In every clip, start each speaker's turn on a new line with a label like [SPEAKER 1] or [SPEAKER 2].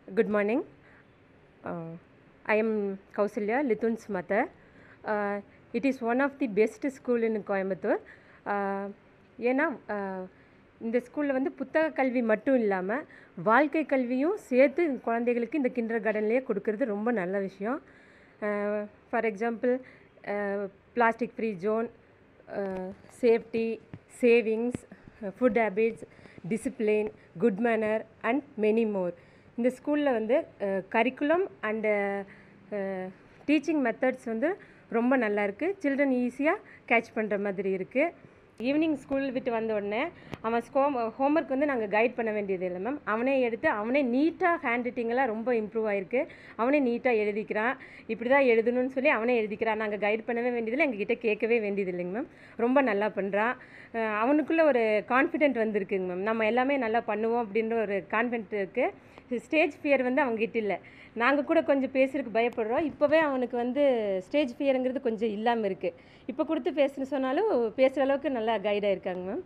[SPEAKER 1] Good morning. I am Kausalya, Lithun's mother. It is one of the best school in Coimbatore. ஏன்னா இந்த ஸ்கூலில் வந்து புத்தக கல்வி மட்டும் இல்லாமல் வாழ்க்கை கல்வியும் சேர்த்து குழந்தைகளுக்கு இந்த கிண்டர் கார்டன்லேயே கொடுக்கறது ரொம்ப நல்ல விஷயம். For example plastic free zone, safety, savings, food habits, discipline, good manner and many more. இந்த ஸ்கூலில் வந்து கரிக்குலம் அண்டு டீச்சிங் மெத்தட்ஸ் வந்து ரொம்ப நல்லாயிருக்கு. சில்ட்ரன் ஈஸியாக கேட்ச் பண்ணுற மாதிரி இருக்குது. ஈவினிங் ஸ்கூல் விட்டு வந்த உடனே அவன் ஹோம்ஒர்க் வந்து நாங்கள் கைட் பண்ண வேண்டியது இல்லை மேம். அவனே எடுத்து அவனே நீட்டாக ஹேண்ட் ரைட்டிங்கெல்லாம் ரொம்ப இம்ப்ரூவ் ஆகிருக்கு. அவனே நீட்டாக எழுதிக்கிறான். இப்படி தான் எழுதணும்னு சொல்லி அவனே எழுதிக்கிறான். நாங்கள் கைட் பண்ணவே வேண்டியதில்லை, எங்ககிட்ட கேட்கவே வேண்டியது இல்லைங்க மேம். ரொம்ப நல்லா பண்ணுறான். அவனுக்குள்ளே ஒரு கான்ஃபிடென்ட் வந்திருக்குங்க மேம். நம்ம எல்லாமே நல்லா பண்ணுவோம் அப்படின்ற ஒரு கான்ஃபிடென்ட் இருக்குது. ஸ்டேஜ் ஃபியர் வந்து அவங்ககிட்ட இல்லை. நாங்கள் கூட கொஞ்சம் பேசுறதுக்கு பயப்படுறோம். இப்போவே அவனுக்கு வந்து ஸ்டேஜ் ஃபியருங்கிறது கொஞ்சம் இல்லாமல் இருக்குது. இப்போ கொடுத்து பேசுன்னு சொன்னாலும் பேசுகிற அளவுக்கு நல்லா கைடாக இருக்காங்க மேம்.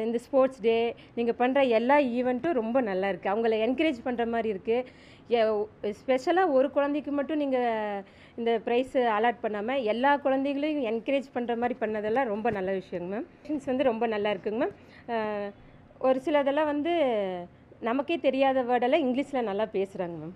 [SPEAKER 1] இந்த ஸ்போர்ட்ஸ் டே நீங்கள் பண்ணுற எல்லா ஈவெண்ட்டும் ரொம்ப நல்லா இருக்குது. அவங்கள என்கரேஜ் பண்ணுற மாதிரி இருக்குது. ஸ்பெஷலாக ஒரு குழந்தைக்கு மட்டும் நீங்கள் இந்த ப்ரைஸ் அலாட் பண்ணாமல் எல்லா குழந்தைகளையும் என்கரேஜ் பண்ணுற மாதிரி பண்ணதெல்லாம் ரொம்ப நல்ல விஷயங்க மேம். கொஷின்ஸ் வந்து ரொம்ப நல்லா இருக்குங்க மேம். ஒரு சிலதெல்லாம் வந்து நமக்கே தெரியாத வேர்டெல்லாம் இங்கிலீஷில் நல்லா பேசுகிறாங்க மேம்.